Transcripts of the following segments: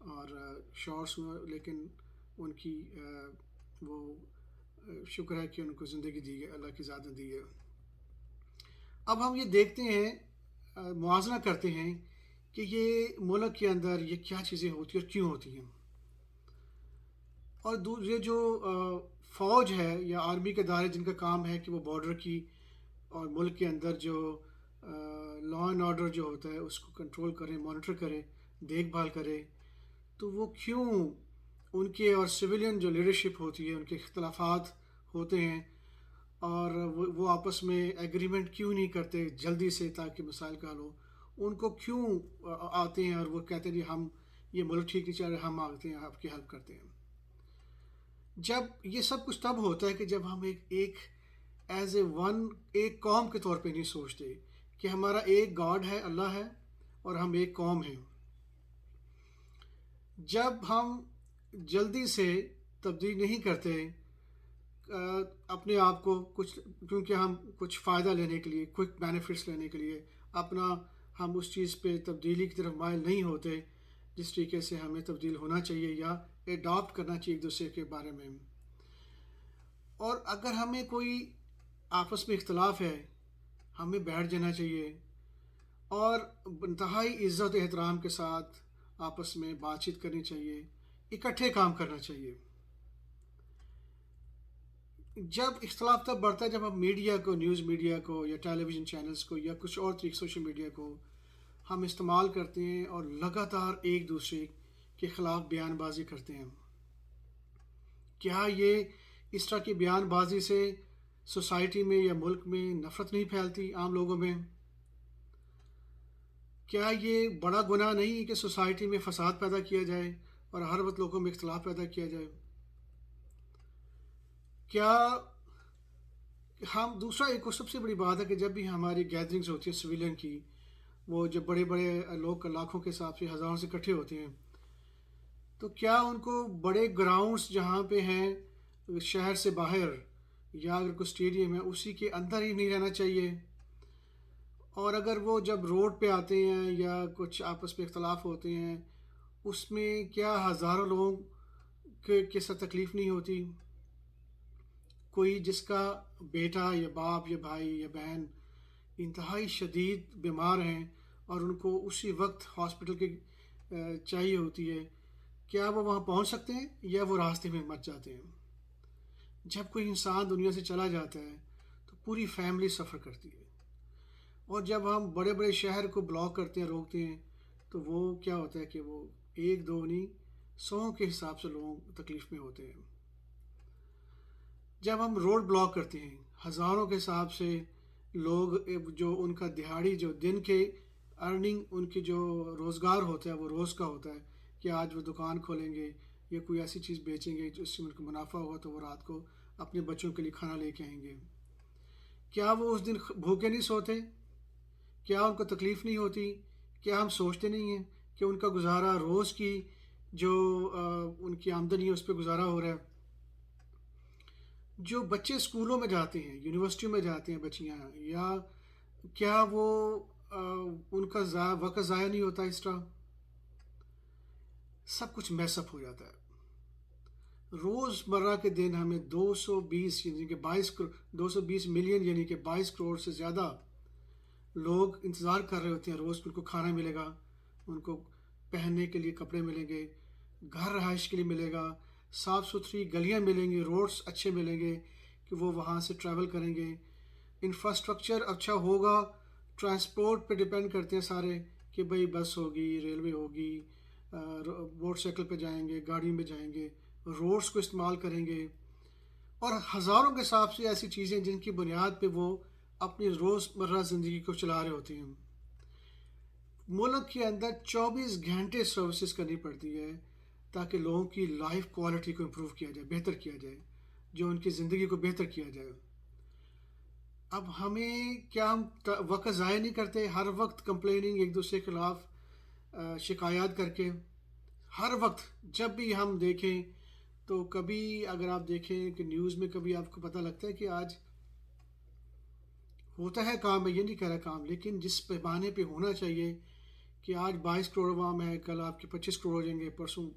اور شارٹس ہوئے، لیکن ان کی وہ شکر ہے کہ ان کو زندگی دی ہے، اللہ کی ذات نے دی ہے۔ اب ہم یہ دیکھتے ہیں، موازنہ کرتے ہیں کہ یہ ملک کے اندر یہ کیا چیزیں ہوتی ہیں اور کیوں ہوتی ہیں۔ اور یہ جو فوج ہے یا آرمی کے ادارے جن کا کام ہے کہ وہ بارڈر کی اور ملک کے اندر جو لا اینڈ آرڈر جو ہوتا ہے اس کو کنٹرول کرے، مانیٹر کرے، دیکھ بھال کرے، تو وہ کیوں ان کے اور سویلین جو لیڈرشپ ہوتی ہے ان کے اختلافات ہوتے ہیں، اور وہ آپس میں ایگریمنٹ کیوں نہیں کرتے جلدی سے تاکہ مسائل کا حل ہو؟ ان کو کیوں آتے ہیں اور وہ کہتے ہیں جی ہم یہ ملک ٹھیک نہیں چل رہا، ہم آتے ہیں آپ کی ہیلپ کرتے ہیں۔ جب یہ سب کچھ تب ہوتا ہے کہ جب ہم ایک ایز اے ون ایک قوم کے طور پہ نہیں سوچتے کہ ہمارا ایک گاڈ ہے، اللہ ہے، اور ہم ایک قوم ہیں۔ جب ہم جلدی سے تبدیل نہیں کرتے اپنے آپ کو کچھ، کیونکہ ہم کچھ فائدہ لینے کے لیے، کوئک بینیفٹس لینے کے لیے ہم اس چیز پہ تبدیلی کی طرف مائل نہیں ہوتے جس طریقے سے ہمیں تبدیل ہونا چاہیے یا اڈاپٹ کرنا چاہیے ایک دوسرے کے بارے میں۔ اور اگر ہمیں کوئی آپس میں اختلاف ہے، ہمیں بیٹھ جانا چاہیے اور انتہائی عزت و احترام کے ساتھ آپس میں بات چیت کرنی چاہیے، اکٹھے کام کرنا چاہیے۔ جب اختلاف تب بڑھتا ہے جب ہم میڈیا کو، نیوز میڈیا کو یا ٹیلی ویژن چینلز کو یا کچھ اور طریقے سوشل میڈیا کو ہم استعمال کرتے ہیں اور لگاتار ایک دوسرے کے خلاف بیان بازی کرتے ہیں۔ کیا یہ اس طرح کی بیان بازی سے سوسائٹی میں یا ملک میں نفرت نہیں پھیلتی عام لوگوں میں؟ کیا یہ بڑا گناہ نہیں کہ سوسائٹی میں فساد پیدا کیا جائے اور ہر وقت لوگوں میں اختلاف پیدا کیا جائے؟ کیا ہم دوسرا ایک سب سے بڑی بات ہے کہ جب بھی ہماری گیدرنگز ہوتی ہیں سویلین کی، وہ جب بڑے بڑے لوگ لاکھوں کے حساب سے ہزاروں سے اکٹھے ہوتے ہیں، تو کیا ان کو بڑے گراؤنڈز جہاں پہ ہیں شہر سے باہر یا اگر کوئی اسٹیڈیم ہے اسی کے اندر ہی نہیں رہنا چاہیے؟ اور اگر وہ جب روڈ پہ آتے ہیں یا کچھ آپس میں اختلاف ہوتے ہیں اس میں کیا ہزاروں لوگوں کے ساتھ تکلیف نہیں ہوتی؟ کوئی جس کا بیٹا یا باپ یا بھائی یا بہن انتہائی شدید بیمار ہیں اور ان کو اسی وقت ہاسپٹل کی چاہیے ہوتی ہے، کیا وہ وہاں پہنچ سکتے ہیں یا وہ راستے میں مر جاتے ہیں؟ جب کوئی انسان دنیا سے چلا جاتا ہے تو پوری فیملی سفر کرتی ہے، اور جب ہم بڑے بڑے شہر کو بلاک کرتے ہیں، روکتے ہیں، تو وہ کیا ہوتا ہے کہ وہ ایک دو نہیں، 100 کے حساب سے لوگ تکلیف میں ہوتے ہیں۔ جب ہم روڈ بلاک کرتے ہیں، ہزاروں کے حساب سے لوگ جو ان کا دہاڑی جو دن کے ارننگ ان کی جو روزگار ہوتا ہے وہ روز کا ہوتا ہے کہ آج وہ دکان کھولیں گے یا کوئی ایسی چیز بیچیں گے جس سے ان کو منافع ہوگا تو وہ رات کو اپنے بچوں کے لیے کھانا لے کے آئیں گے۔ کیا وہ اس دن بھوکے نہیں سوتے؟ کیا ان کو تکلیف نہیں ہوتی؟ کیا ہم سوچتے نہیں ہیں کہ ان کا گزارا روز کی جو ان کی آمدنی ہے اس پہ گزارا ہو رہا ہے؟ جو بچے اسکولوں میں جاتے ہیں، یونیورسٹیوں میں جاتے ہیں بچیاں، یا کیا وہ ان کا وقت ضائع نہیں ہوتا؟ اس طرح سب کچھ میس اپ ہو جاتا ہے۔ روز مرہ کے دن ہمیں 220 یعنی کہ 220 ملین یعنی کہ 22 کروڑ سے زیادہ لوگ انتظار کر رہے ہوتے ہیں روز، ان کو کھانا ملے گا، ان کو پہننے کے لیے کپڑے ملیں گے، گھر رہائش کے لیے ملے گا، صاف ستھری گلیاں ملیں گی، روڈز اچھے ملیں گے کہ وہ وہاں سے ٹریول کریں گے، انفراسٹرکچر اچھا ہوگا۔ ٹرانسپورٹ پہ ڈپینڈ کرتے ہیں سارے کہ بھئی بس ہوگی، ریلوے ہوگی، موٹر سائیکل پہ جائیں گے، گاڑی میں جائیں گے، روڈز کو استعمال کریں گے، اور ہزاروں کے حساب سے ایسی چیزیں جن کی بنیاد پہ وہ اپنی روزمرہ زندگی کو چلا رہے ہوتے ہیں۔ ملک کے اندر 24 گھنٹے سروسز کرنی پڑتی ہے تاکہ لوگوں کی لائف کوالٹی کو امپروو کیا جائے، بہتر کیا جائے، جو ان کی زندگی کو بہتر کیا جائے۔ اب ہمیں کیا ہم وقت ضائع نہیں کرتے ہر وقت کمپلیننگ ایک دوسرے کے خلاف شکایات کر کے؟ ہر وقت جب بھی ہم دیکھیں تو کبھی اگر آپ دیکھیں کہ نیوز میں کبھی آپ کو پتہ لگتا ہے کہ آج ہوتا ہے کام، میں یہ نہیں کہہ رہا کام، لیکن جس پیمانے پہ ہونا چاہیے کہ آج 22 کروڑ عوام ہے، کل آپ کے 25 کروڑ ہو جائیں گے، پرسوں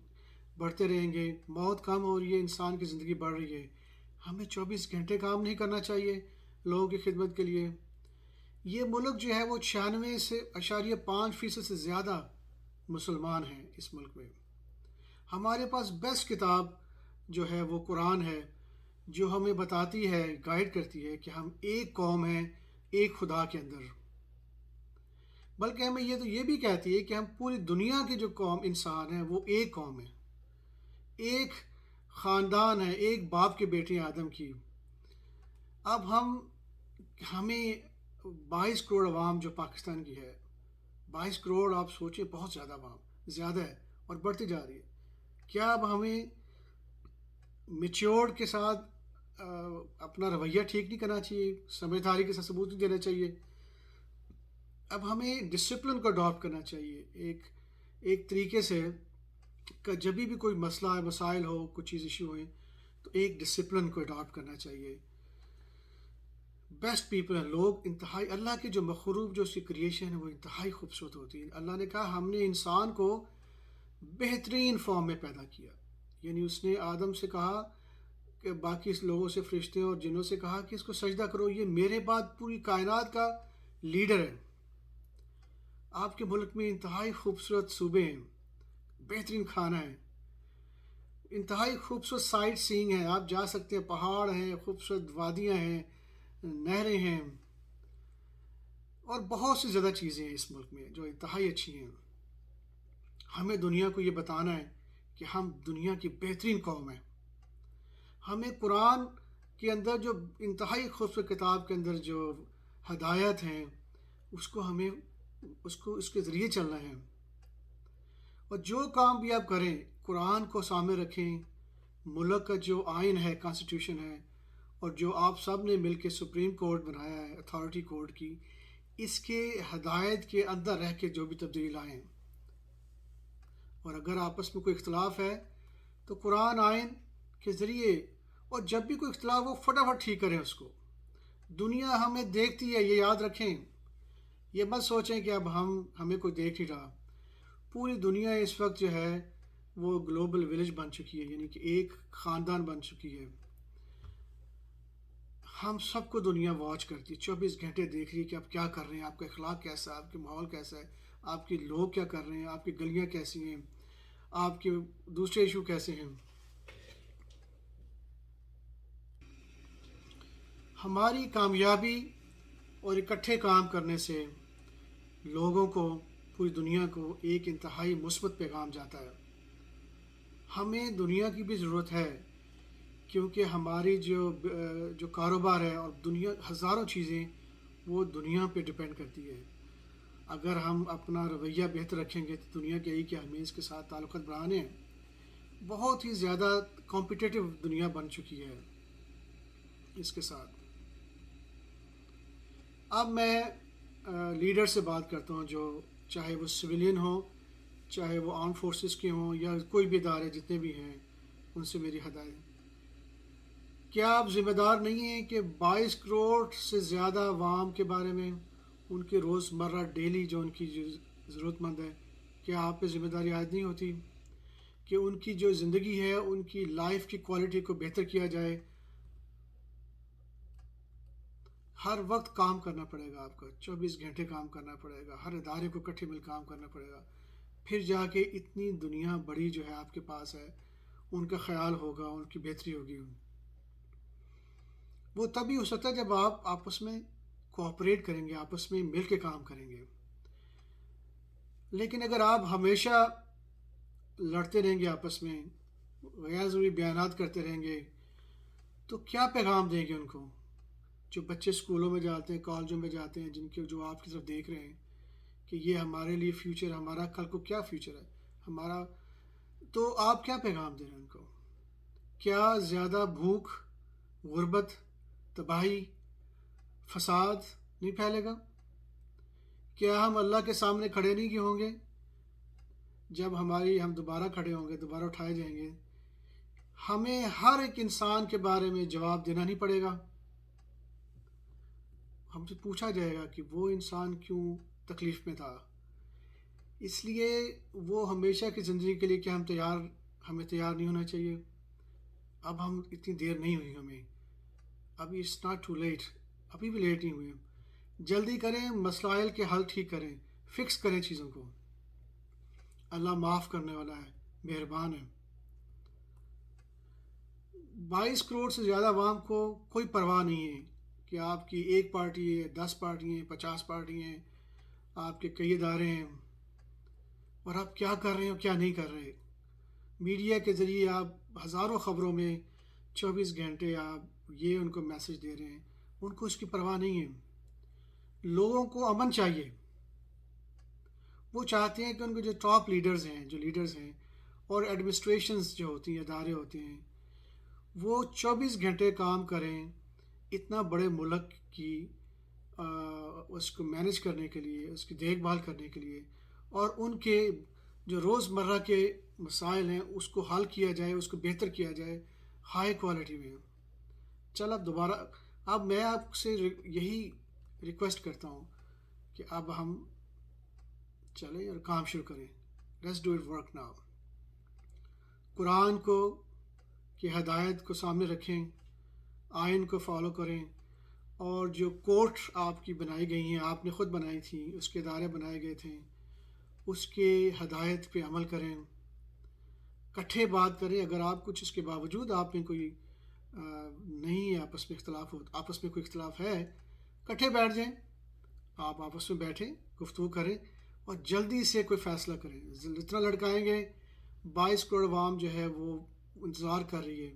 بڑھتے رہیں گے، موت کم ہو رہی ہے، انسان کی زندگی بڑھ رہی ہے. ہمیں 24 گھنٹے کام نہیں کرنا چاہیے لوگوں کی خدمت کے لیے؟ یہ ملک جو ہے وہ 96.5% سے زیادہ مسلمان ہیں اس ملک میں. ہمارے پاس بیسٹ کتاب جو ہے وہ قرآن ہے، جو ہمیں بتاتی ہے، گائیڈ کرتی ہے کہ ہم ایک قوم ہیں ایک خدا کے اندر. بلکہ ہمیں یہ بھی کہتی ہے کہ ہم پوری دنیا کی جو قوم انسان ہیں وہ ایک قوم ہے، ایک خاندان ہے، ایک باپ کے بیٹے آدم کی. اب ہمیں 22 کروڑ عوام جو پاکستان کی ہے، 22 کروڑ آپ سوچیں، بہت زیادہ عوام، زیادہ ہے اور بڑھتی جا رہی ہے. کیا اب ہمیں میچیور کے ساتھ اپنا رویہ ٹھیک نہیں کرنا چاہیے، سمجھداری کے ساتھ ثبوت نہیں دینا چاہیے؟ اب ہمیں ڈسپلن کو اڈاپٹ کرنا چاہیے ایک طریقے سے، کہ جب بھی کوئی مسئلہ ہے، مسائل ہو، کچھ چیز ایشو ہوئے، تو ایک ڈسپلن کو اڈاپٹ کرنا چاہیے. بیسٹ پیپل ہیں لوگ، انتہائی اللہ کی جو مخلوق، جو اس کی کریشن ہے، وہ انتہائی خوبصورت ہوتی ہے. اللہ نے کہا ہم نے انسان کو بہترین فارم میں پیدا کیا. یعنی اس نے آدم سے کہا کہ باقی لوگوں سے، فرشتوں اور جنوں سے کہا کہ اس کو سجدہ کرو، یہ میرے بعد پوری کائنات کا لیڈر ہے. آپ کے ملک میں انتہائی خوبصورت صوبے ہیں، بہترین کھانا ہے، انتہائی خوبصورت سائٹ سینگ ہے، آپ جا سکتے ہیں، پہاڑ ہیں، خوبصورت وادیاں ہیں، نہریں ہیں، اور بہت سی زیادہ چیزیں ہیں اس ملک میں جو انتہائی اچھی ہیں. ہمیں دنیا کو یہ بتانا ہے کہ ہم دنیا کی بہترین قوم ہیں. ہمیں قرآن کے اندر جو انتہائی خوبصورت کتاب کے اندر جو ہدایت ہیں، ہمیں اس کے ذریعے چلنا ہے. اور جو کام بھی آپ کریں، قرآن کو سامنے رکھیں. ملک کا جو آئین ہے، کانسٹیٹیوشن ہے، اور جو آپ سب نے مل کے سپریم کورٹ بنایا ہے، اتھارٹی کورٹ کی، اس کے ہدایت کے اندر رہ کے جو بھی تبدیلی لائیں. اور اگر آپس میں کوئی اختلاف ہے تو قرآن آئین کے ذریعے، اور جب بھی کوئی اختلاف ہو، فٹافٹ ٹھیک کریں اس کو. دنیا ہمیں دیکھتی ہے، یہ یاد رکھیں. یہ مت سوچیں کہ اب ہمیں کوئی دیکھ نہیں رہا. پوری دنیا اس وقت جو ہے وہ گلوبل ولیج بن چکی ہے، یعنی کہ ایک خاندان بن چکی ہے. ہم سب کو دنیا واچ کرتی ہے، 24 گھنٹے دیکھ رہی ہے کہ آپ کیا کر رہے ہیں، آپ کا اخلاق کیسا ہے، آپ کے ماحول کیسا ہے، آپ کے لوگ کیا کر رہے ہیں، آپ کی گلیاں کیسی ہیں، آپ کے دوسرے ایشو کیسے ہیں. ہماری کامیابی اور اکٹھے کام کرنے سے لوگوں کو، پوری دنیا کو ایک انتہائی مثبت پیغام جاتا ہے. ہمیں دنیا کی بھی ضرورت ہے، کیونکہ ہماری جو کاروبار ہے اور دنیا، ہزاروں چیزیں وہ دنیا پہ ڈپینڈ کرتی ہے. اگر ہم اپنا رویہ بہتر رکھیں گے تو دنیا کہے کہ ہمیں اس کے ساتھ تعلقات بڑھانے ہیں. بہت ہی زیادہ کمپٹیٹیو دنیا بن چکی ہے اس کے ساتھ. اب میں لیڈر سے بات کرتا ہوں، جو چاہے وہ سویلین ہوں، چاہے وہ آرم فورسز کے ہوں، یا کوئی بھی ادارے جتنے بھی ہیں، ان سے میری ہدایت: کیا آپ ذمہ دار نہیں ہیں کہ 22 کروڑ سے زیادہ عوام کے بارے میں، ان کے روزمرہ ڈیلی جو ان کی جو ضرورت مند ہے، کیا آپ پہ ذمہ داری عائد نہیں ہوتی کہ ان کی جو زندگی ہے، ان کی لائف کی کوالٹی کو بہتر کیا جائے؟ ہر وقت کام کرنا پڑے گا، آپ کا 24 گھنٹے کام کرنا پڑے گا، ہر ادارے کو اکٹھے مل کام کرنا پڑے گا. پھر جا کے اتنی دنیا بڑی جو ہے آپ کے پاس ہے، ان کا خیال ہوگا، ان کی بہتری ہوگی. وہ تبھی ہو سکتا ہے جب آپ آپس میں کوآپریٹ کریں گے، آپس میں مل کے کام کریں گے. لیکن اگر آپ ہمیشہ لڑتے رہیں گے، آپس میں غیر ضروری بیانات کرتے رہیں گے، تو کیا پیغام دیں گے ان کو؟ جو بچے اسکولوں میں جاتے ہیں، کالجوں میں جاتے ہیں، جو آپ کی طرف دیکھ رہے ہیں کہ یہ ہمارے لیے فیوچر، ہمارا کل کو کیا فیوچر ہے ہمارا، تو آپ کیا پیغام دے رہے ہیں ان کو؟ کیا زیادہ بھوک، غربت، تباہی، فساد نہیں پھیلے گا؟ کیا ہم اللہ کے سامنے کھڑے نہیں ہوں گے؟ جب ہم دوبارہ کھڑے ہوں گے، دوبارہ اٹھائے جائیں گے، ہمیں ہر ایک انسان کے بارے میں جواب دینا نہیں پڑے گا. ہم سے پوچھا جائے گا کہ وہ انسان کیوں تکلیف میں تھا. اس لیے وہ ہمیشہ کی زندگی کے لیے کہ ہمیں تیار نہیں ہونا چاہیے. اب ہم اتنی دیر نہیں ہوئی ہمیں، ابھی اٹس ناٹ ٹو لیٹ، ابھی بھی لیٹ نہیں ہوئے. جلدی کریں، مسائل کے حل ٹھیک کریں، فکس کریں چیزوں کو. اللہ معاف کرنے والا ہے، مہربان ہے. 22 کروڑ سے زیادہ عوام کو کوئی پرواہ نہیں ہے کہ آپ کی ایک پارٹی ہے، 10 پارٹی ہیں، 50 پارٹی ہیں، آپ کے کئی ادارے ہیں، اور آپ کیا کر رہے ہیں اور کیا نہیں کر رہے. میڈیا کے ذریعے آپ ہزاروں خبروں میں 24 گھنٹے آپ یہ ان کو میسج دے رہے ہیں، ان کو اس کی پرواہ نہیں ہے. لوگوں کو امن چاہیے. وہ چاہتے ہیں کہ ان کے جو ٹاپ لیڈرز ہیں اور ایڈمنسٹریشنز جو ہوتی ہیں، ادارے ہوتے ہیں، وہ 24 گھنٹے کام کریں اتنا بڑے ملک کی اس کو مینج کرنے کے لیے، اس کی دیکھ بھال کرنے کے لیے، اور ان کے جو روزمرہ کے مسائل ہیں اس کو حل کیا جائے، اس کو بہتر کیا جائے ہائی کوالٹی میں. اب میں آپ سے یہی ریکویسٹ کرتا ہوں کہ اب ہم چلیں اور کام شروع کریں. Let's do it work now. قرآن کی ہدایت کو سامنے رکھیں، آئین کو فالو کریں، اور جو کورٹ آپ کی بنائی گئی ہیں، آپ نے خود بنائی تھی، اس کے ادارے بنائے گئے تھے، اس کے ہدایت پہ عمل کریں. کٹھے بات کریں. اگر آپ کچھ اس کے باوجود آپ میں کوئی نہیں آپس میں کوئی اختلاف ہے، کٹھے بیٹھ جائیں. آپ آپس میں بیٹھیں، گفتگو کریں اور جلدی سے کوئی فیصلہ کریں. جتنا لڑکائیں گے 22 کروڑ عوام جو ہے وہ انتظار کر رہی ہے.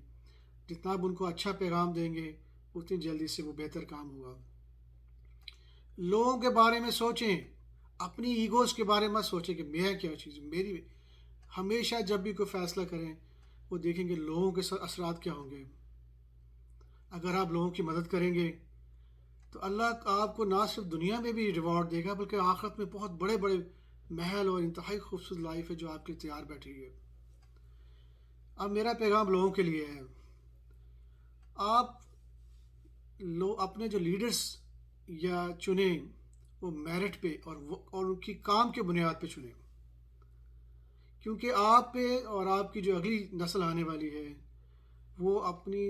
جتنا آپ ان کو اچھا پیغام دیں گے اتنی جلدی سے وہ بہتر کام ہوگا. لوگوں کے بارے میں سوچیں، اپنی ایگوز کے بارے میں سوچیں کہ میں کیا چیز میری. ہمیشہ جب بھی کوئی فیصلہ کریں وہ دیکھیں گے لوگوں کے اثرات کیا ہوں گے. اگر آپ لوگوں کی مدد کریں گے تو اللہ آپ کو نہ صرف دنیا میں بھی ریوارڈ دے گا بلکہ آخرت میں بہت بڑے بڑے محل اور انتہائی خوبصورت لائف ہے جو آپ کے لیے تیار بیٹھی ہے. اب میرا پیغام لوگوں کے لیے ہے. آپ اپنے جو لیڈرز یا چنیں وہ میرٹ پہ اور ان کی کام کے بنیاد پہ چنیں، کیونکہ آپ پہ اور آپ کی جو اگلی نسل آنے والی ہے وہ اپنی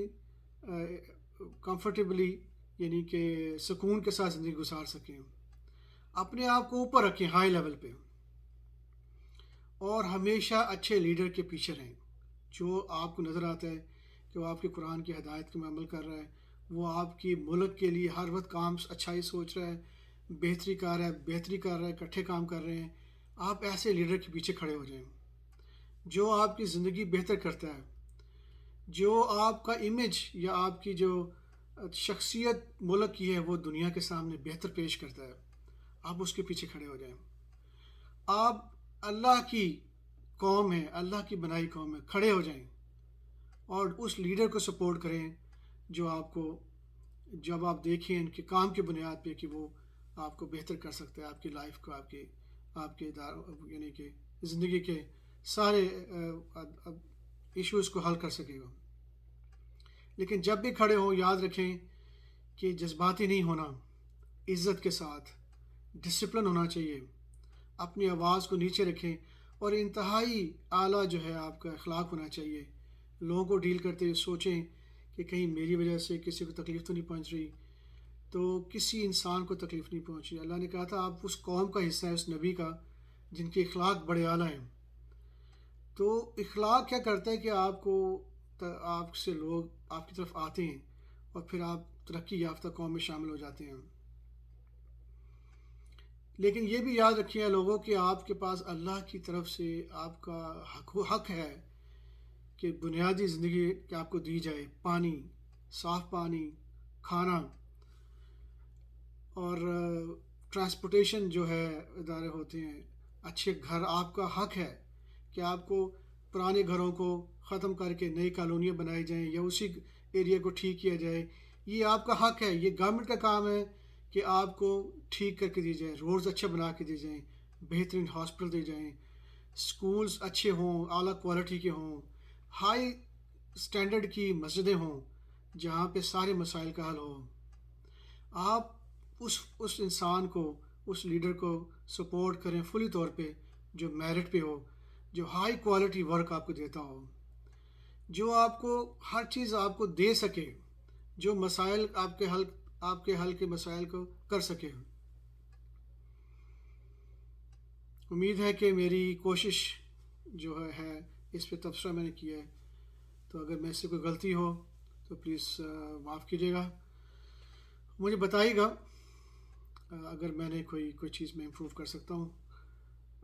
کمفرٹیبلی یعنی کہ سکون کے ساتھ زندگی گزار سکیں. اپنے آپ کو اوپر رکھیں ہائی لیول پہ، اور ہمیشہ اچھے لیڈر کے پیچھے رہیں جو آپ کو نظر آتا ہے کہ وہ آپ کے قرآن کی ہدایت میں عمل کر رہا ہے، وہ آپ کی ملک کے لیے ہر وقت کام اچھائی سوچ رہا ہے، بہتری کر رہا ہے، اکٹھے کام کر رہے ہیں. آپ ایسے لیڈر کے پیچھے کھڑے ہو جائیں جو آپ کی زندگی بہتر کرتا ہے، جو آپ کا امیج یا آپ کی جو شخصیت ملک کی ہے وہ دنیا کے سامنے بہتر پیش کرتا ہے. آپ اس کے پیچھے کھڑے ہو جائیں. آپ اللہ کی قوم ہے، اللہ کی بنائی قوم ہے، کھڑے ہو جائیں اور اس لیڈر کو سپورٹ کریں جو آپ کو جب آپ دیکھیں ان کے کام کی بنیاد پہ کہ وہ آپ کو بہتر کر سکتا ہے، آپ کی لائف کو، آپ کے یعنی کہ زندگی کے سارے ایشوز کو حل کر سکے گا. لیکن جب بھی کھڑے ہوں یاد رکھیں کہ جذباتی نہیں ہونا، عزت کے ساتھ ڈسپلن ہونا چاہیے. اپنی آواز کو نیچے رکھیں اور انتہائی اعلیٰ جو ہے آپ کا اخلاق ہونا چاہیے. لوگوں کو ڈیل کرتے ہوئے سوچیں کہ کہیں میری وجہ سے کسی کو تکلیف تو نہیں پہنچ رہی. تو کسی انسان کو تکلیف نہیں پہنچی. اللہ نے کہا تھا آپ اس قوم کا حصہ ہیں، اس نبی کا جن کے اخلاق بڑے اعلیٰ ہیں. تو اخلاق کیا کرتا ہے کہ آپ سے لوگ آپ کی طرف آتے ہیں اور پھر آپ ترقی یافتہ قوم میں شامل ہو جاتے ہیں. لیکن یہ بھی یاد رکھیے لوگوں کہ آپ کے پاس اللہ کی طرف سے آپ کا حق ہے کہ بنیادی زندگی کہ آپ کو دی جائے، پانی، صاف پانی، کھانا اور ٹرانسپورٹیشن جو ہے ادارے ہوتے ہیں، اچھے گھر. آپ کا حق ہے کہ آپ کو پرانے گھروں کو ختم کر کے نئی کالونیاں بنائی جائیں یا اسی ایریا کو ٹھیک کیا جائے. یہ آپ کا حق ہے. یہ گورنمنٹ کا کام ہے کہ آپ کو ٹھیک کر کے دی جائے، روڈز اچھے بنا کے دی جائیں، بہترین ہاسپٹل دی جائیں، سکولز اچھے ہوں، اعلیٰ کوالٹی کے ہوں، ہائی سٹینڈرڈ کی مسجدیں ہوں جہاں پہ سارے مسائل کا حل ہو. آپ اس انسان کو، اس لیڈر کو سپورٹ کریں فلی طور پہ جو میرٹ پہ ہو، جو ہائی کوالٹی ورک آپ کو دیتا ہو، جو آپ کو ہر چیز آپ کو دے سکے، جو مسائل آپ کے حل کے مسائل کو کر سکے۔ امید ہے کہ میری کوشش جو ہے اس پہ تبصرہ میں نے کیا ہے، تو اگر میں سے کوئی غلطی ہو تو پلیز معاف کیجیے گا، مجھے بتائیے گا اگر میں نے کوئی چیز میں امپروو کر سکتا ہوں۔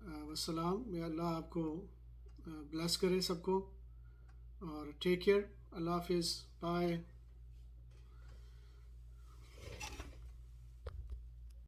والسلام، may اللہ آپ کو بلیس کرے سب کو، اور ٹیک کیئر، اللہ حافظ، بائے۔